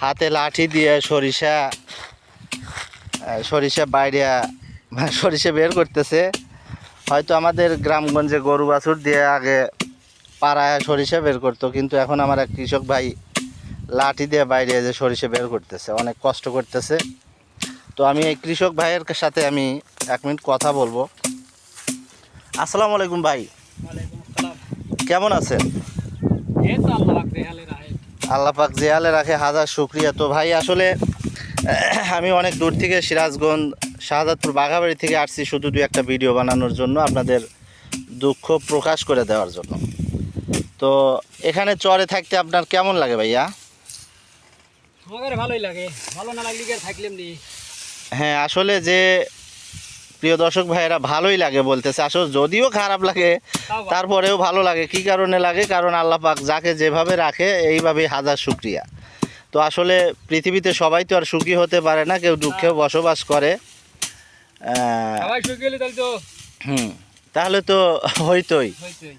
হাতে লাঠি দিয়ে সরিষা বাইরে সরিষা বের করতেছে। হয়তো আমাদের গ্রামগঞ্জে গরু বাছুর দিয়ে আগে পাড়ায় সরিষা বের করতো, কিন্তু এখন আমার এক কৃষক ভাই লাঠি দিয়ে বাইরে যে সরিষা বের করতেছে, অনেক কষ্ট করতেছে। তো আমি এই কৃষক ভাইয়ের সাথে আমি 1 মিনিট কথা বলবো। আসসালামু আলাইকুম ভাই, কেমন আছেন? আল্লাহ পাক জিয়ালে রাখে, হাজার শুক্রিয়া। তো ভাই আসলে আমি অনেক দূর থেকে সিরাজগঞ্জ শাহজাদপুর বাঘাবাড়ি থেকে আসছি শুধু 2-1টা ভিডিও বানানোর জন্য, আপনাদের দুঃখ প্রকাশ করে দেওয়ার জন্য। তো এখানে চরে থাকতে আপনার কেমন লাগে ভাইয়া? আমাদের ভালোই লাগে, ভালো না লাগলে কি আর থাকলাম নি। হ্যাঁ, আসলে যে প্রিয় দর্শক ভাইয়েরা ভালোই লাগে বলতেছে, আসলে যদিও খারাপ লাগে তারপরেও ভালো লাগে। কি কারণে লাগে? কারণ আল্লাহ পাক যাকে যেভাবে রাখে এইভাবেই হাজার শুক্রিয়া। তো আসলে পৃথিবীতে সবাই তো আর সুখী হতে পারে না, কেউ দুঃখেও বসবাস করে। সবাই সুখী হলে তাহলে তো তাহলে তো হইতোই। হইতোই।